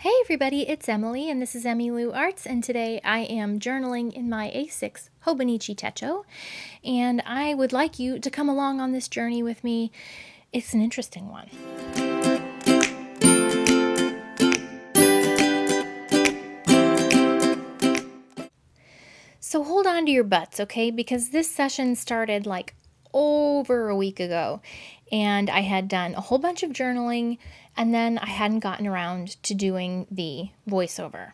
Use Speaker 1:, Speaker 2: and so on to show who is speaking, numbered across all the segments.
Speaker 1: Hey everybody, it's Emily and this is Emmylou Arts, and today I am journaling in my A6 Hobonichi Techo, and I would like you to come along on this journey with me. It's an interesting one. So hold on to your butts, okay? Because this session started like over a week ago, and I had done a whole bunch of journaling, and then I hadn't gotten around to doing the voiceover.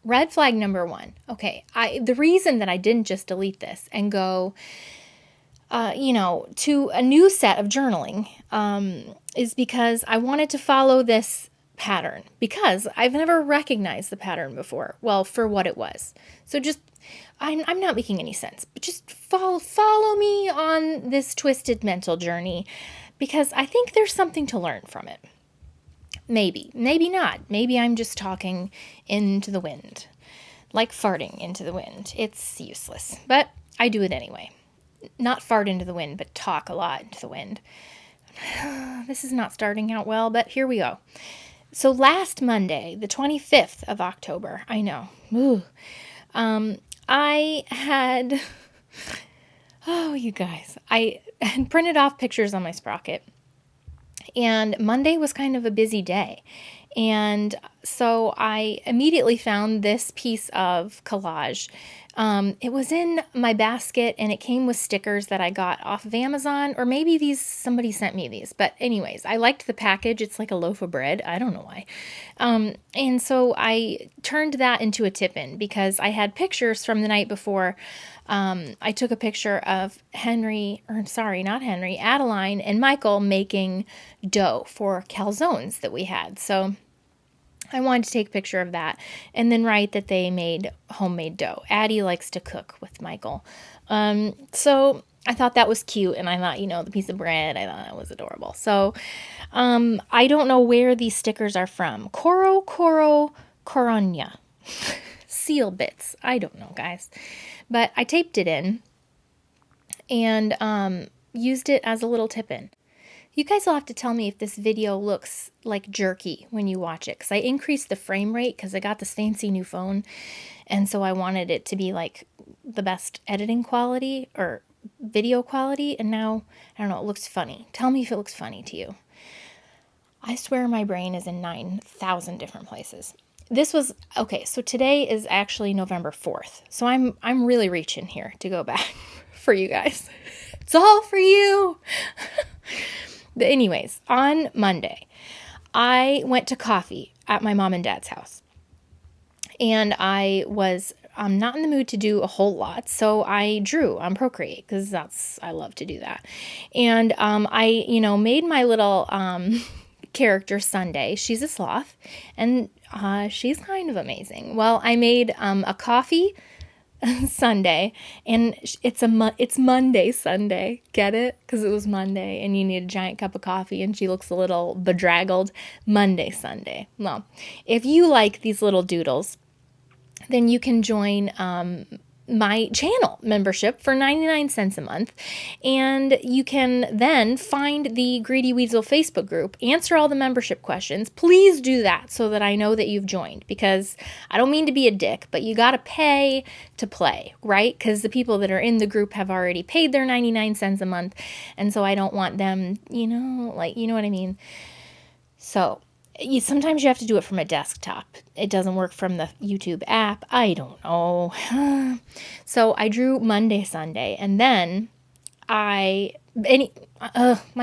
Speaker 1: Red flag number one. Okay, the reason that I didn't just delete this and go, to a new set of journaling is because I wanted to follow this pattern because I've never recognized the pattern before. Well, for what it was. So just, I'm not making any sense, but just follow me on this twisted mental journey because I think there's something to learn from it. Maybe not. Maybe I'm just talking into the wind, like farting into the wind. It's useless, but I do it anyway. Not fart into the wind, but talk a lot into the wind. This is not starting out well, but here we go. So last Monday, the 25th of October, I know, I had, you guys, I had printed off pictures on my Sprocket. And Monday was kind of a busy day. And so I immediately found this piece of collage. It was in my basket and it came with stickers that I got off of Amazon, or maybe somebody sent me these. But anyways, I liked the package. It's like a loaf of bread. I don't know why. And so I turned that into a tip-in because I had pictures from the night before. I took a picture of Adeline and Michael making dough for calzones that we had. So I wanted to take a picture of that and then write that they made homemade dough. Addie likes to cook with Michael. So I thought that was cute, and I thought, the piece of bread, I thought that was adorable. So I don't know where these stickers are from. Coronia. Seal bits. I don't know, guys. But I taped it in and used it as a little tip-in. You guys will have to tell me if this video looks like jerky when you watch it, because I increased the frame rate because I got this fancy new phone, and so I wanted it to be like the best editing quality or video quality, and now, I don't know, it looks funny. Tell me if it looks funny to you. I swear my brain is in 9,000 different places. So today is actually November 4th. So I'm really reaching here to go back for you guys. It's all for you. But anyways, on Monday, I went to coffee at my mom and dad's house. And I'm not in the mood to do a whole lot, so I drew on Procreate because I love to do that. And I made my little character Sunday. She's a sloth, and she's kind of amazing. Well, I made a coffee Sunday, and it's Monday Sunday. Get it? Because it was Monday, and you need a giant cup of coffee, and she looks a little bedraggled. Monday Sunday. Well, if you like these little doodles, then you can join my channel membership for 99 cents a month, and you can then find the Greedy Weasel Facebook group, answer all the membership questions. Please do that so that I know that you've joined, because I don't mean to be a dick, but you gotta pay to play, right? Because the people that are in the group have already paid their 99 cents a month, and so I don't want them, you know what I mean? So sometimes you have to do it from a desktop. It doesn't work from the YouTube app. I don't know. So I drew Monday, Sunday, and then my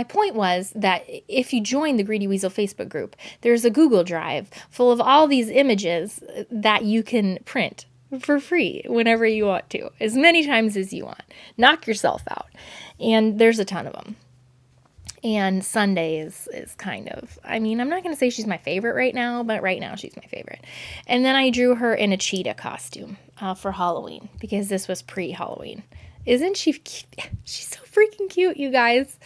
Speaker 1: point was that if you join the Greedy Weasel Facebook group, there's a Google Drive full of all these images that you can print for free whenever you want to, as many times as you want. Knock yourself out. And there's a ton of them. And Sunday is kind of, I'm not going to say she's my favorite right now, but right now she's my favorite. And then I drew her in a cheetah costume for Halloween, because this was pre-Halloween. Isn't she cute? She's so freaking cute, you guys.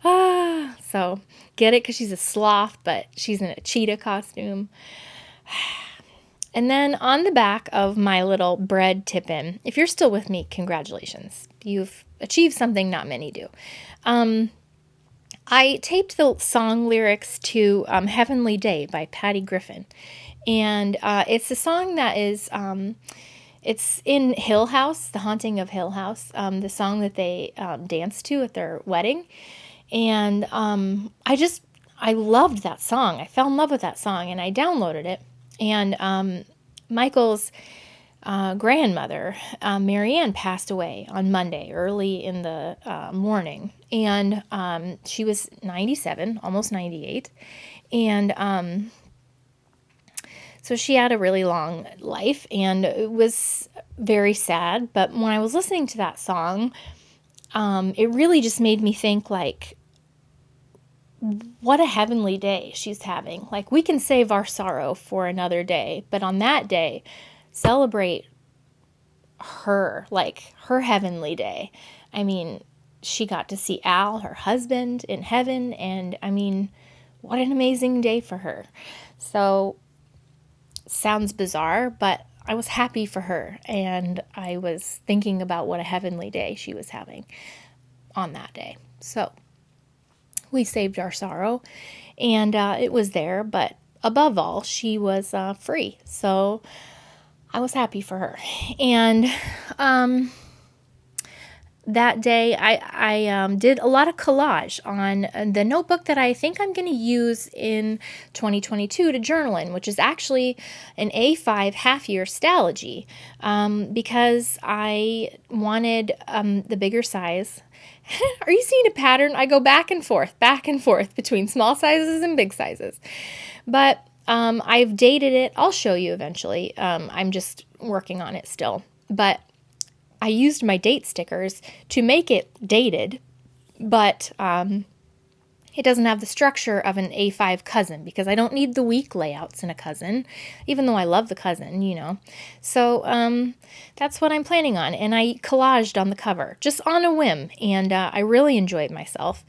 Speaker 1: So get it, because she's a sloth, but she's in a cheetah costume. And then on the back of my little bread tip-in, if you're still with me, congratulations. You've achieved something not many do. I taped the song lyrics to Heavenly Day by Patty Griffin. And it's a song that is, it's in Hill House, The Haunting of Hill House, the song that they danced to at their wedding. And I loved that song. I fell in love with that song, and I downloaded it. And Michael's grandmother, Marianne, passed away on Monday, early in the morning. And she was 97, almost 98. And so she had a really long life, and it was very sad. But when I was listening to that song, it really just made me think, like, what a heavenly day she's having. Like, we can save our sorrow for another day, but on that day, celebrate her, like her heavenly day. I mean, she got to see Al, her husband, in heaven, and I mean, what an amazing day for her. So, sounds bizarre, but I was happy for her, and I was thinking about what a heavenly day she was having on that day. So, we saved our sorrow, and it was there, but above all, she was free. So, I was happy for her. And that day, I did a lot of collage on the notebook that I think I'm going to use in 2022 to journal in, which is actually an A5 half-year Stalogy, because I wanted the bigger size. Are you seeing a pattern? I go back and forth between small sizes and big sizes. But I've dated it. I'll show you eventually. I'm just working on it still. But I used my date stickers to make it dated, but it doesn't have the structure of an A5 cousin because I don't need the weak layouts in a cousin, even though I love the cousin, you know. So that's what I'm planning on. And I collaged on the cover, just on a whim, and I really enjoyed myself.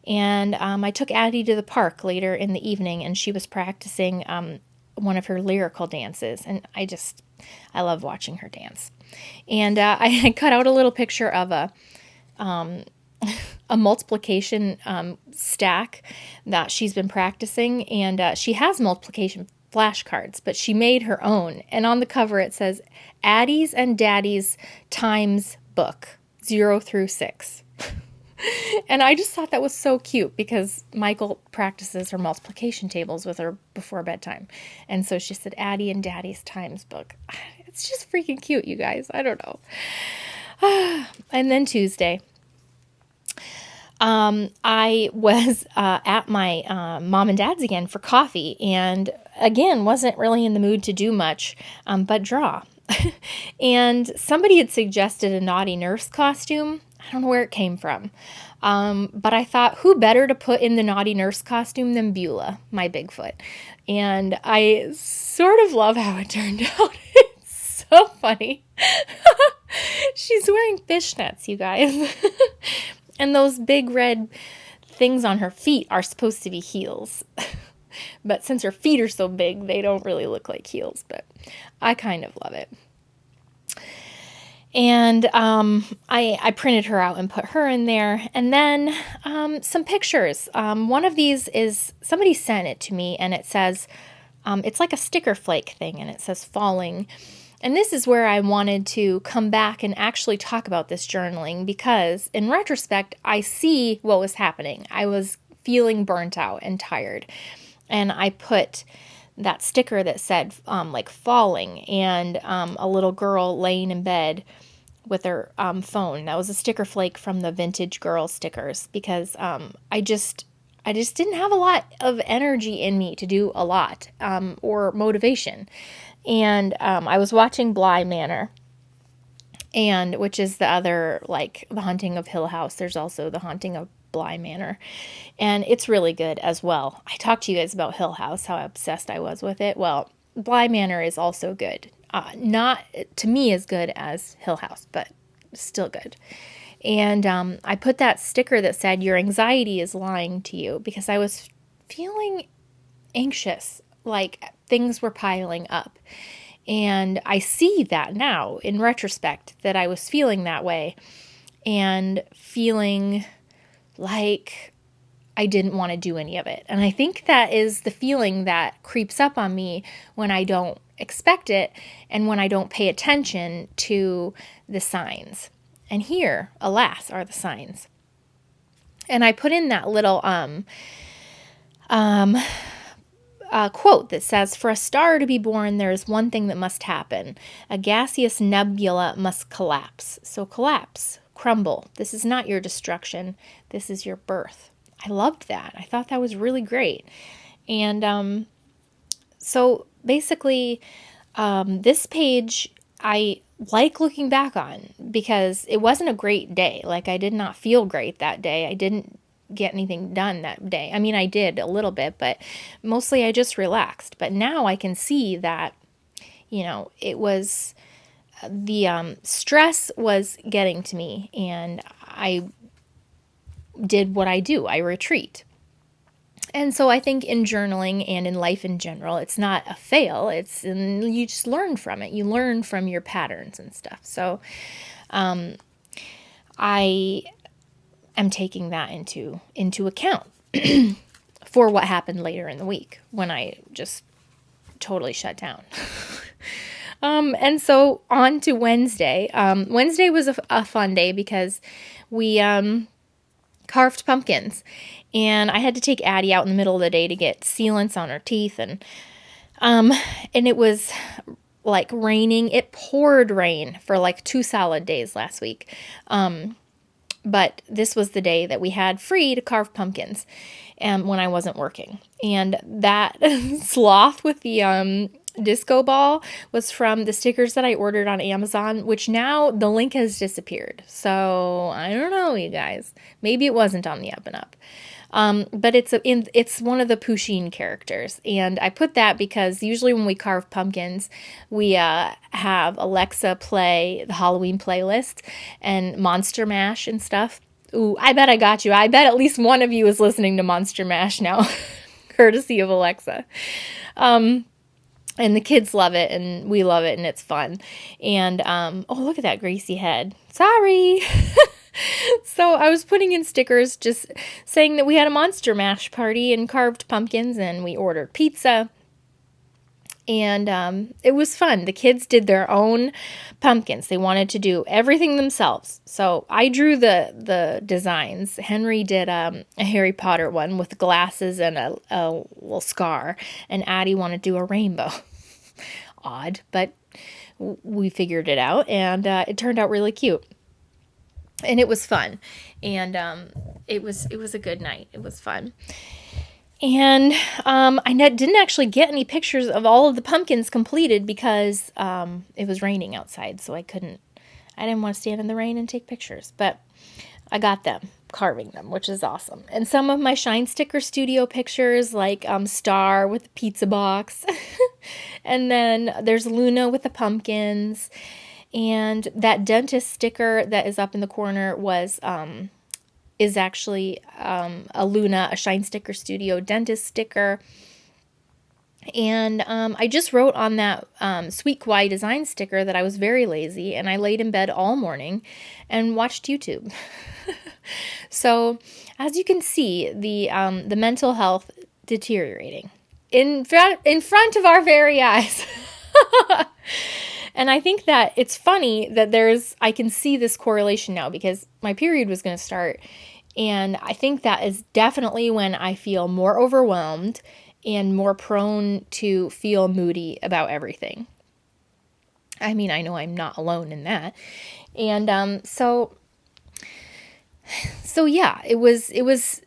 Speaker 1: And I took Addie to the park later in the evening, and she was practicing one of her lyrical dances, and I love watching her dance. And I cut out a little picture of a multiplication stack that she's been practicing, and she has multiplication flashcards, but she made her own. And on the cover it says, Addie's and Daddy's Times Book, 0 through 6. And I just thought that was so cute because Michael practices her multiplication tables with her before bedtime. And so she said, Addie and Daddy's Times Book. It's just freaking cute, you guys. I don't know. And then Tuesday, I was at my mom and dad's again for coffee, and again, wasn't really in the mood to do much but draw. And somebody had suggested a naughty nurse costume. I don't know where it came from. But I thought, who better to put in the naughty nurse costume than Beulah, my Bigfoot? And I sort of love how it turned out. It's so funny. She's wearing fishnets, you guys. And those big red things on her feet are supposed to be heels. But since her feet are so big, they don't really look like heels. But I kind of love it. And I printed her out and put her in there. And then some pictures. One of these is, somebody sent it to me, and it says, it's like a sticker flake thing, and it says falling. And this is where I wanted to come back and actually talk about this journaling, because in retrospect, I see what was happening. I was feeling burnt out and tired. And I put that sticker that said like falling, and a little girl laying in bed with her phone. That was a sticker flake from the Vintage Girl stickers, because I just didn't have a lot of energy in me to do a lot or motivation. And I was watching Bly Manor, and which is the other, like, The Haunting of Hill House. There's also The Haunting of Bly Manor, and it's really good as well. I talked to you guys about Hill House, how obsessed I was with it. Well, Bly Manor is also good. Not, to me, as good as Hill House, but still good. And I put that sticker that said, your anxiety is lying to you, because I was feeling anxious, like things were piling up. And I see that now in retrospect, that I was feeling that way and feeling like I didn't want to do any of it. And I think that is the feeling that creeps up on me when I don't expect it and when I don't pay attention to the signs. And here, alas, are the signs. And I put in that little quote that says, "For a star to be born, there is one thing that must happen. A gaseous nebula must collapse." So collapse, crumble. This is not your destruction. This is your birth. I loved that. I thought that was really great. And so basically, this page I like looking back on because it wasn't a great day. Like, I did not feel great that day. I didn't get anything done that day. I mean, I did a little bit, but mostly I just relaxed. But now I can see that, it was the stress was getting to me, and I did what I do. I retreat. And so I think in journaling and in life in general, it's not a fail. You just learn from it. You learn from your patterns and stuff. So I am taking that into account for what happened later in the week when I just totally shut down. And so on to Wednesday. Wednesday was a fun day because we carved pumpkins. And I had to take Addie out in the middle of the day to get sealants on her teeth. And it was like raining. It poured rain for like 2 solid days last week. But this was the day that we had free to carve pumpkins when I wasn't working. And that sloth with the disco ball was from the stickers that I ordered on Amazon, which now the link has disappeared. So I don't know, you guys. Maybe it wasn't on the Up and Up. But it's one of the Pusheen characters. And I put that because usually when we carve pumpkins, we have Alexa play the Halloween playlist and Monster Mash and stuff. Ooh, I bet I got you. I bet at least one of you is listening to Monster Mash now, courtesy of Alexa. And the kids love it, and we love it, and it's fun. And, oh, look at that greasy head. Sorry. So I was putting in stickers just saying that we had a Monster Mash party and carved pumpkins, and we ordered pizza. And it was fun. The kids did their own pumpkins. They wanted to do everything themselves. So I drew the designs. Henry did a Harry Potter one with glasses and a little scar. And Addie wanted to do a rainbow. Odd, but we figured it out. And it turned out really cute. And it was fun. And it was a good night. It was fun. And I didn't actually get any pictures of all of the pumpkins completed because it was raining outside, so I didn't want to stand in the rain and take pictures. But I got them, carving them, which is awesome. And some of my Shine Sticker Studio pictures, like Star with the pizza box. And then there's Luna with the pumpkins. And that dentist sticker that is up in the corner is actually a Luna, a Shine Sticker Studio dentist sticker. And I just wrote on that Sweet Kawaii design sticker that I was very lazy, and I laid in bed all morning and watched YouTube. So, as you can see, the mental health deteriorating in front of our very eyes. And I think that it's funny that I can see this correlation now because my period was going to start. And I think that is definitely when I feel more overwhelmed and more prone to feel moody about everything. I mean, I know I'm not alone in that. And so yeah, it was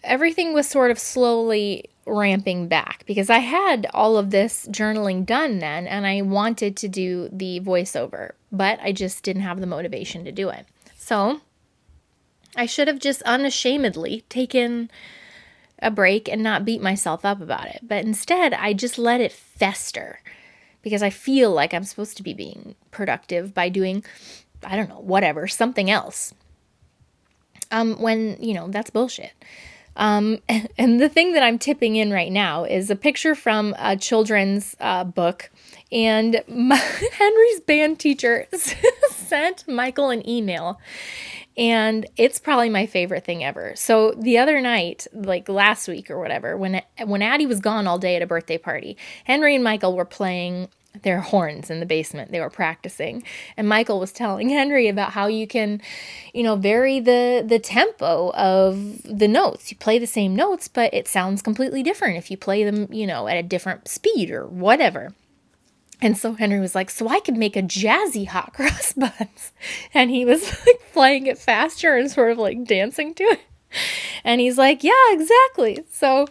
Speaker 1: everything was sort of slowly ramping back because I had all of this journaling done then, and I wanted to do the voiceover, but I just didn't have the motivation to do it. So I should have just unashamedly taken a break and not beat myself up about it. But instead, I just let it fester because I feel like I'm supposed to be being productive by doing, I don't know, whatever, something else. When, that's bullshit. And the thing that I'm tipping in right now is a picture from a children's book, and Henry's band teacher sent Michael an email, And it's probably my favorite thing ever. So the other night, like last week or whatever, when Addie was gone all day at a birthday party, Henry and Michael were playing their horns in the basement. They were practicing. And Michael was telling Henry about how you can, vary the tempo of the notes. You play the same notes, but it sounds completely different if you play them, at a different speed or whatever. And so Henry was like, so I could make a jazzy hot cross buns. And he was like playing it faster and sort of like dancing to it. And he's like, yeah, exactly. So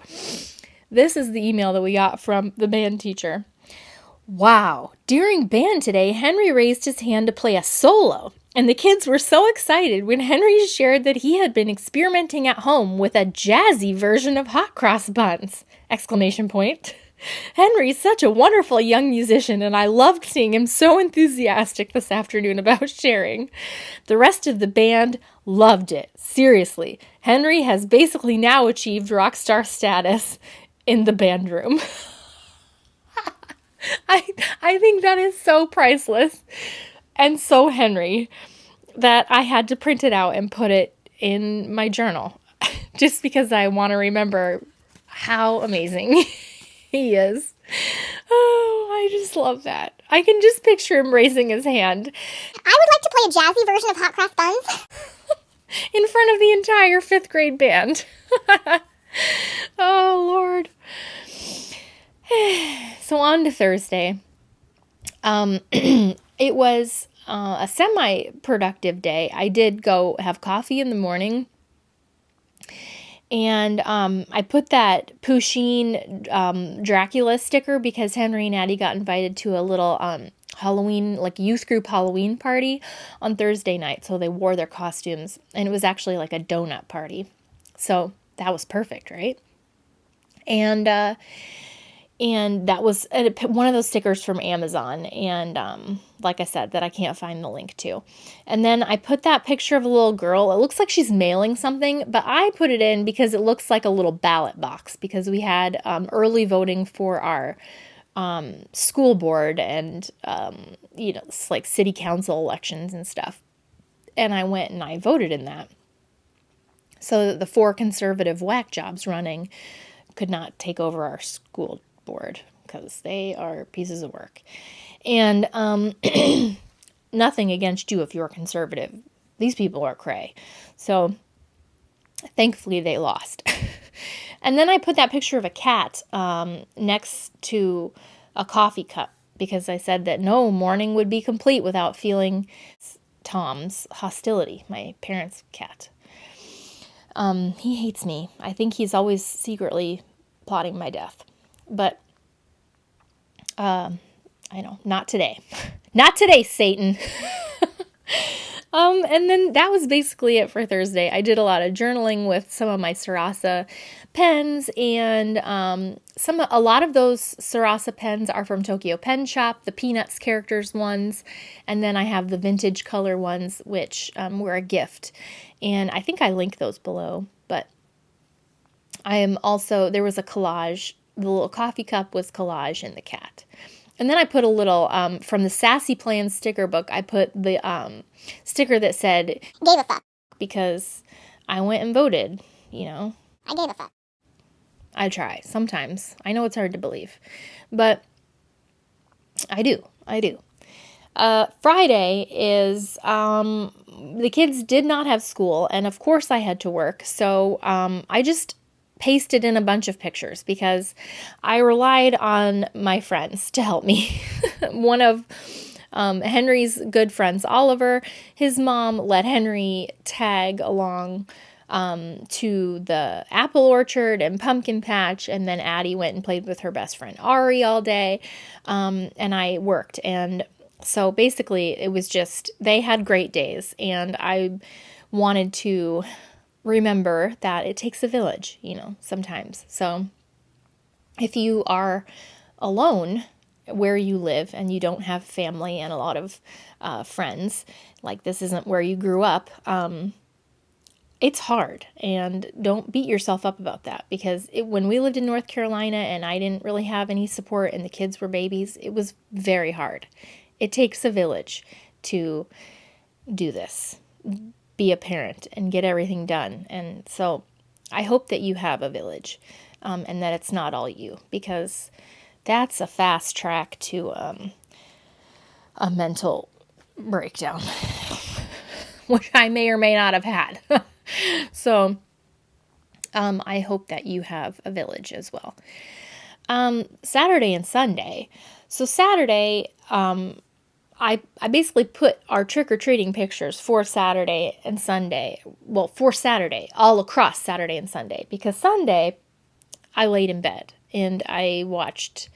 Speaker 1: this is the email that we got from the band teacher. Wow. During band today, Henry raised his hand to play a solo. And the kids were so excited when Henry shared that he had been experimenting at home with a jazzy version of hot cross buns! Exclamation point. Henry's such a wonderful young musician, and I loved seeing him so enthusiastic this afternoon about sharing. The rest of the band loved it. Seriously, Henry has basically now achieved rock star status in the band room. I think that is so priceless and so Henry that I had to print it out and put it in my journal just because I want to remember how amazing he is. Oh, I just love that. I can just picture him raising his hand.
Speaker 2: I would like to play a jazzy version of hot cross buns.
Speaker 1: In front of the entire 5th grade band. Oh, Lord. So on to Thursday. It was a semi-productive day. I did go have coffee in the morning. And I put that Pusheen Dracula sticker because Henry and Addie got invited to a little Halloween, like youth group Halloween party on Thursday night. So they wore their costumes. And it was actually like a donut party. So that was perfect, right? And that was one of those stickers from Amazon. And like I said, that I can't find the link to. And then I put that picture of a little girl. It looks like she's mailing something, but I put it in because it looks like a little ballot box because we had early voting for our school board and, it's like city council elections and stuff. And I went and I voted in that. So that the 4 conservative whack jobs running could not take over our school board because they are pieces of work. And nothing against you if you're conservative. These people are cray. So thankfully they lost. And then I put that picture of a cat next to a coffee cup because I said that no morning would be complete without feeling Tom's hostility, my parents' cat. He hates me. I think he's always secretly plotting my death. But, I know, not today. Not today, Satan. And then that was basically it for Thursday. I did a lot of journaling with some of my Sarasa pens, and a lot of those Sarasa pens are from Tokyo Pen Shop, the Peanuts characters ones, and then I have the vintage color ones, which were a gift. And I think I link those below, but I am also, there was a collage, the little coffee cup was collage and the cat. And then I put a little, from the Sassy Plans sticker book, I put the sticker that said,
Speaker 2: gave a fuck.
Speaker 1: Because I went and voted,
Speaker 2: I gave a fuck.
Speaker 1: I try, sometimes. I know it's hard to believe. But I do. Friday is, the kids did not have school, and of course I had to work, so I just pasted in a bunch of pictures because I relied on my friends to help me. One of Henry's good friends, Oliver, his mom let Henry tag along to the apple orchard and pumpkin patch, and then Addie went and played with her best friend Ari all day, and I worked. And so basically it was just, they had great days, and I wanted to remember that it takes a village, sometimes. So if you are alone where you live and you don't have family and a lot of friends, like this isn't where you grew up, it's hard. And don't beat yourself up about that, because when we lived in North Carolina and I didn't really have any support and the kids were babies, it was very hard. It takes a village to do this. be a parent and get everything done. And so I hope that you have a village, and that it's not all you, because that's a fast track to a mental breakdown, which I may or may not have had. So I hope that you have a village as well. Saturday and Sunday. So Saturday, I basically put our trick-or-treating pictures for Saturday and Sunday. Well, for Saturday, all across Saturday and Sunday. Because Sunday, I laid in bed and I watched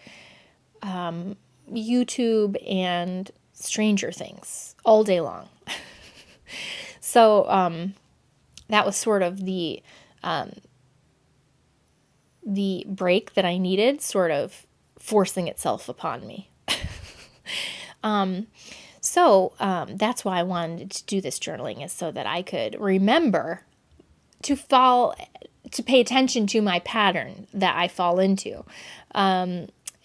Speaker 1: YouTube and Stranger Things all day long. So that was sort of the break that I needed, sort of forcing itself upon me. So that's why I wanted to do this journaling, is so that I could remember to pay attention to my pattern that I fall into.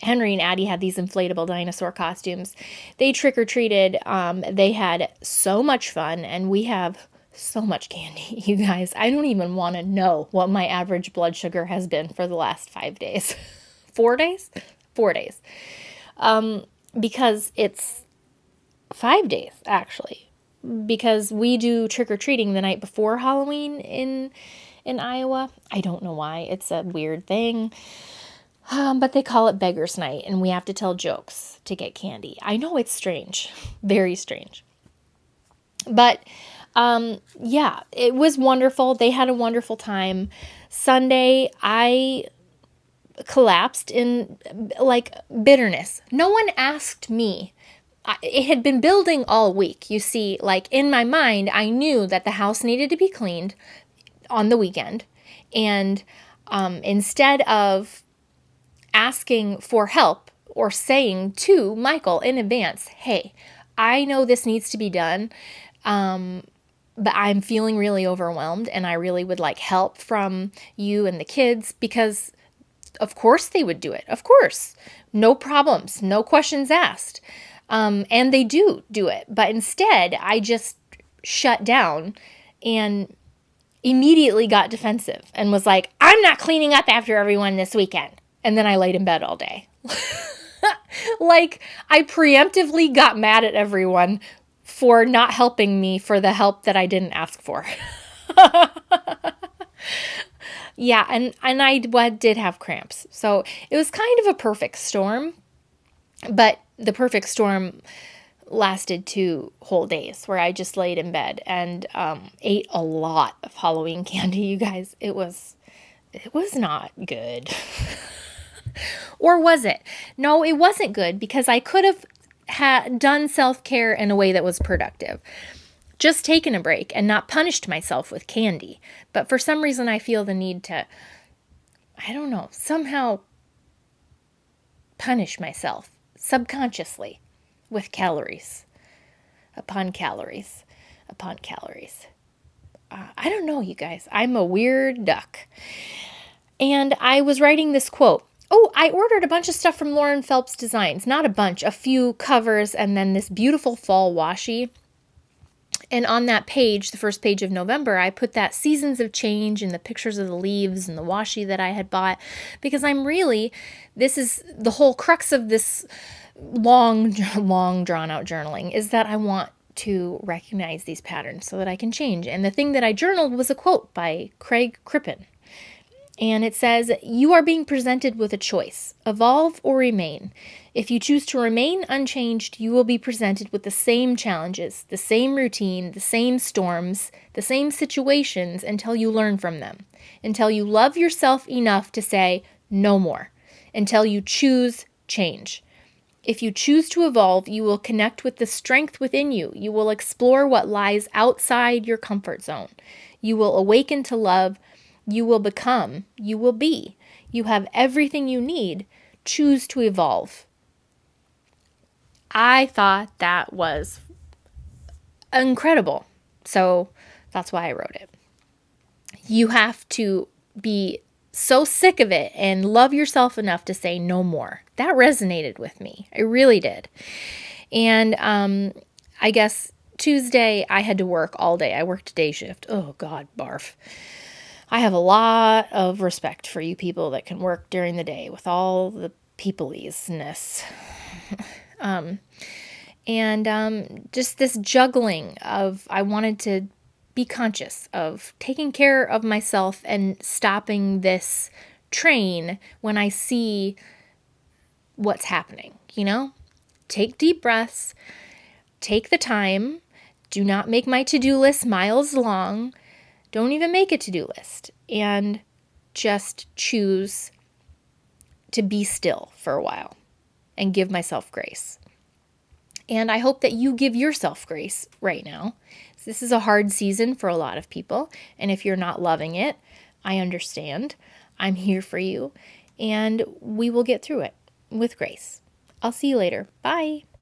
Speaker 1: Henry and Addie had these inflatable dinosaur costumes. They trick-or-treated. They had so much fun, and we have so much candy, you guys. I don't even want to know what my average blood sugar has been for the last 5 days. 4 days? 4 days. Because it's 5 days, actually. Because we do trick-or-treating the night before Halloween in Iowa. I don't know why. It's a weird thing. But they call it Beggar's Night, and we have to tell jokes to get candy. I know it's strange. Very strange. But, yeah, it was wonderful. They had a wonderful time. Sunday, I collapsed in, like, bitterness. No one asked me. It had been building all week. You see, like, in my mind, I knew that the house needed to be cleaned on the weekend. And instead of asking for help or saying to Michael in advance, hey, I know this needs to be done, but I'm feeling really overwhelmed and I really would like help from you and the kids, because of course they would do it. Of course. No problems. No questions asked. And they do it. But instead, I just shut down and immediately got defensive and was like, I'm not cleaning up after everyone this weekend. And then I laid in bed all day. Like, I preemptively got mad at everyone for not helping me for the help that I didn't ask for. Yeah, and I did have cramps. So it was kind of a perfect storm. But the perfect storm lasted 2 whole days where I just laid in bed and ate a lot of Halloween candy, you guys. It was not good. Or was it? No, it wasn't good, because I could have done self-care in a way that was productive. Just taken a break and not punished myself with candy. But for some reason, I feel the need to, I don't know, somehow punish myself subconsciously with calories upon calories upon calories. I don't know, you guys. I'm a weird duck. And I was writing this quote. Oh, I ordered a bunch of stuff from Lauren Phelps Designs. Not a bunch, a few covers, and then this beautiful fall washi. And on that page, the first page of November, I put that Seasons of Change and the pictures of the leaves and the washi that I had bought, because this is the whole crux of this long drawn out journaling, is that I want to recognize these patterns so that I can change. And the thing that I journaled was a quote by Craig Crippen. And it says, you are being presented with a choice, evolve or remain. If you choose to remain unchanged, you will be presented with the same challenges, the same routine, the same storms, the same situations until you learn from them, until you love yourself enough to say no more, until you choose change. If you choose to evolve, you will connect with the strength within you. You will explore what lies outside your comfort zone. You will awaken to love. You will become. You will be. You have everything you need. Choose to evolve. I thought that was incredible. So that's why I wrote it. You have to be so sick of it and love yourself enough to say no more. That resonated with me. It really did. And I guess Tuesday, I had to work all day. I worked day shift. Oh, God, barf. I have a lot of respect for you people that can work during the day with all the peopleese-ness. Just this juggling of, I wanted to be conscious of taking care of myself and stopping this train when I see what's happening, you know? Take deep breaths, take the time, do not make my to-do list miles long, don't even make a to-do list, and just choose to be still for a while and give myself grace. And I hope that you give yourself grace right now. This is a hard season for a lot of people, and if you're not loving it, I understand. I'm here for you, and we will get through it with grace. I'll see you later. Bye.